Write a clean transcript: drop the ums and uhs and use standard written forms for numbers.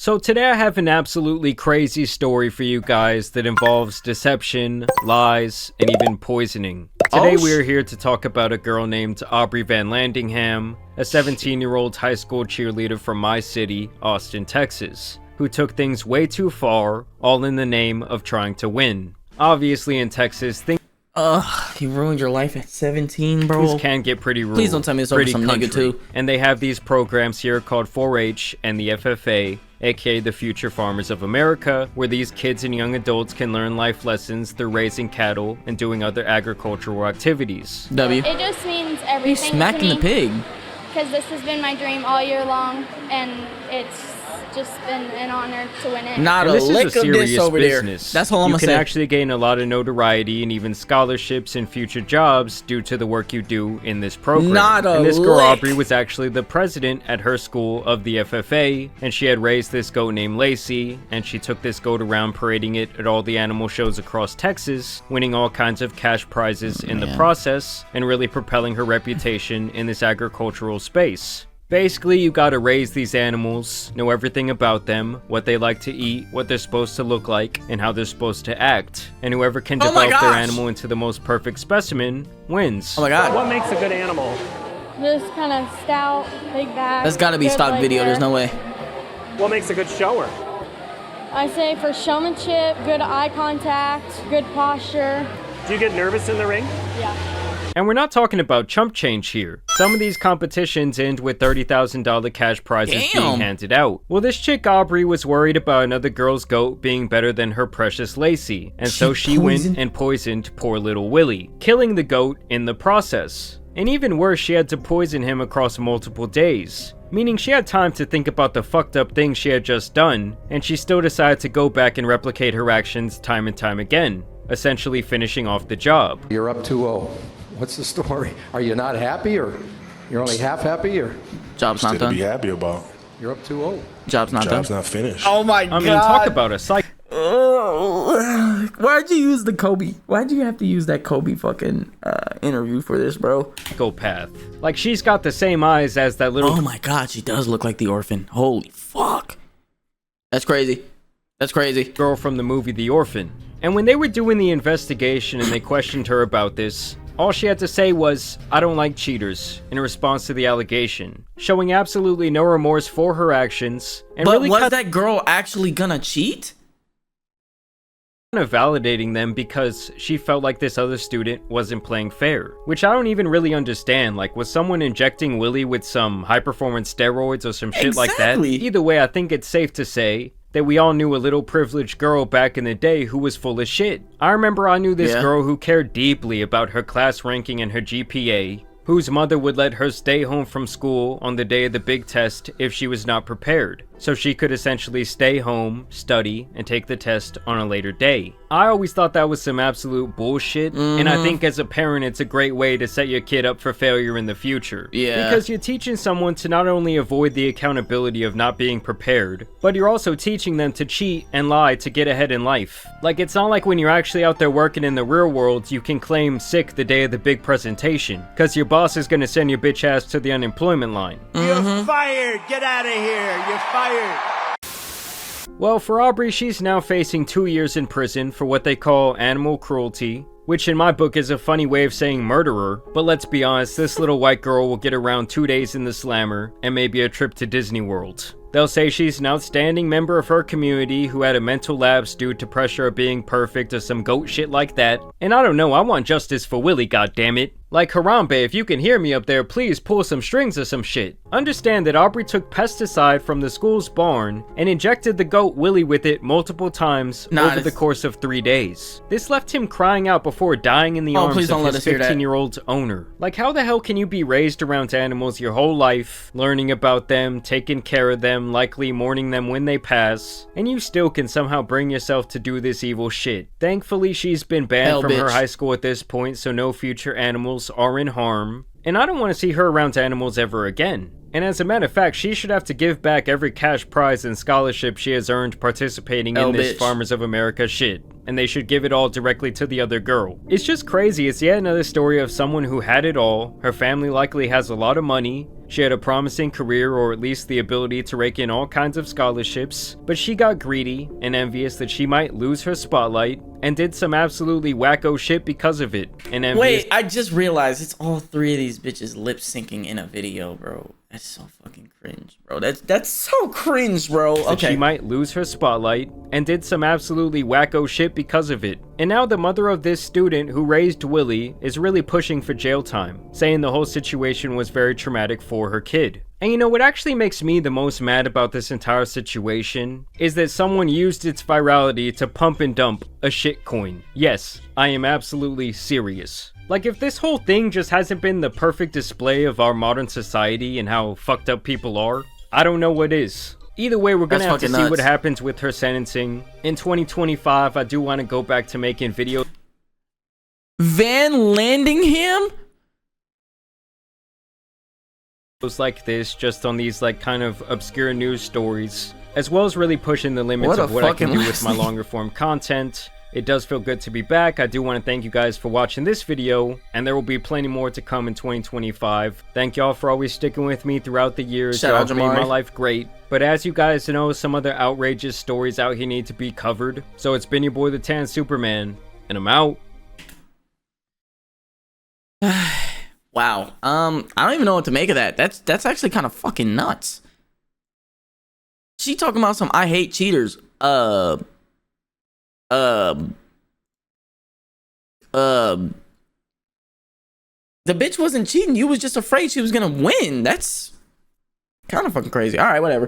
So today I have an absolutely crazy story for you guys that involves deception, lies, and even poisoning. Today we are here to talk about a girl named Aubrey Vanlandingham, a 17-year-old high school cheerleader from my city, Austin, Texas, who took things way too far, all in the name of trying to win. Obviously in Texas, things you ruined your life at 17, bro. can get pretty rural. Please don't tell me it's over some nigga too. And they have these programs here called 4-H and the FFA, aka the Future Farmers of America, where these kids and young adults can learn life lessons through raising cattle and doing other agricultural activities. W. It just means everything. He's smacking the pig. Because this has been my dream all year long, and it's just been an honor to win it. Not and a this lick is a of serious this over business. there. That's all I'm gonna say. You can actually gain a lot of notoriety and even scholarships and future jobs due to the work you do in this program. Not a and this girl lick. Aubrey was actually the president at her school of the FFA, and she had raised this goat named Lacey, and she took this goat around parading it at all the animal shows across Texas, winning all kinds of cash prizes in the process, and really propelling her reputation in this agricultural space. Basically, you gotta raise these animals, know everything about them, what they like to eat, what they're supposed to look like, and how they're supposed to act. And whoever can develop their animal into the most perfect specimen wins. Oh my god. What makes a good animal? Just kind of stout, big back. That's gotta be good stock leg video. hair. There's no way. What makes a good shower? I say for showmanship, good eye contact, good posture. Do you get nervous in the ring? Yeah. And we're not talking about chump change here. Some of these competitions end with $30,000 cash prizes being handed out. Well, this chick Aubrey was worried about another girl's goat being better than her precious Lacey, and so she went and poisoned poor little Willie, killing the goat in the process. And even worse, she had to poison him across multiple days, meaning she had time to think about the fucked up things she had just done, and she still decided to go back and replicate her actions time and time again, essentially finishing off the job. You're up 2-0. What's the story? Are you not happy, or you're only half happy, or Job's not to done. be happy about. you're up 2-0? Job's not Job's done. not finished. Oh my god. I mean, talk about a psycho. Why'd you use the Kobe? Why'd you have to use that Kobe fucking interview for this, bro? Psychopath. Like, she's got the same eyes as that little Oh my god, she does look like the orphan. Holy fuck. That's crazy. That's crazy. girl from the movie The Orphan. And when they were doing the investigation and they questioned her about this, all she had to say was, "I don't like cheaters," in response to the allegation, showing absolutely no remorse for her actions, and But really was that girl actually gonna cheat? kind of validating them because she felt like this other student wasn't playing fair. Which I don't even really understand. Like, was someone injecting Willie with some high-performance steroids or some shit like that? Either way, I think it's safe to say that we all knew a little privileged girl back in the day who was full of shit. I remember I knew this girl who cared deeply about her class ranking and her GPA, whose mother would let her stay home from school on the day of the big test if she was not prepared, so she could essentially stay home, study, and take the test on a later day. I always thought that was some absolute bullshit, and I think as a parent it's a great way to set your kid up for failure in the future. Because you're teaching someone to not only avoid the accountability of not being prepared, but you're also teaching them to cheat and lie to get ahead in life. Like, it's not like when you're actually out there working in the real world you can claim sick the day of the big presentation, cause your boss is gonna send your bitch ass to the unemployment line. You're fired! Get out of here! You're fired! Well, for Aubrey, she's now facing 2 years in prison for what they call animal cruelty, which in my book is a funny way of saying murderer, but let's be honest, this little white girl will get around 2 days in the slammer and maybe a trip to Disney World. They'll say she's an outstanding member of her community who had a mental lapse due to pressure of being perfect or some goat shit like that. And I don't know, I want justice for Willie, goddammit. Like, Harambe, if you can hear me up there, please pull some strings or some shit. Understand that Aubrey took pesticide from the school's barn and injected the goat Willie with it multiple times over the course of 3 days. This left him crying out before dying in the arms of his 15-year-old owner. Like, how the hell can you be raised around animals your whole life, learning about them, taking care of them, likely mourning them when they pass, and you still can somehow bring yourself to do this evil shit? Thankfully, she's been banned from her high school at this point, so no future animals are in harm, and I don't want to see her around animals ever again. And as a matter of fact, she should have to give back every cash prize and scholarship she has earned participating in this Farmers of America shit. and they should give it all directly to the other girl. It's just crazy. It's yet another story of someone who had it all. Her family likely has a lot of money. She had a promising career, or at least the ability to rake in all kinds of scholarships, but she got greedy and envious that she might lose her spotlight, and did some absolutely wacko shit because of it. And envious— Wait, I just realized it's all three of these bitches lip syncing in a video, bro. That's so fucking cringe, bro. That's so cringe, bro. that Okay. she might lose her spotlight, and did some absolutely wacko shit because of it. And now the mother of this student who raised Willie is really pushing for jail time, saying the whole situation was very traumatic for her kid. And you know what actually makes me the most mad about this entire situation is that someone used its virality to pump and dump a shitcoin. Yes, I am absolutely serious. Like, if this whole thing just hasn't been the perfect display of our modern society and how fucked up people are, I don't know what is. Either way, we're gonna have to see what happens with her sentencing. In 2025, I do want to go back to making videos Vanlandingham? like this, just on these like kind of obscure news stories, as well as really pushing the limits of what I can do with my longer form content. It does feel good to be back. I do want to thank you guys for watching this video, and there will be plenty more to come in 2025. Thank y'all for always sticking with me throughout the years. Y'all have made my life great. But as you guys know, some other outrageous stories out here need to be covered. So it's been your boy, the Tan Superman, and I'm out. Wow. I don't even know what to make of that. That's actually kind of fucking nuts. She talking about some I hate cheaters. The bitch wasn't cheating. You was just afraid she was gonna win. That's kind of fucking crazy. All right, whatever.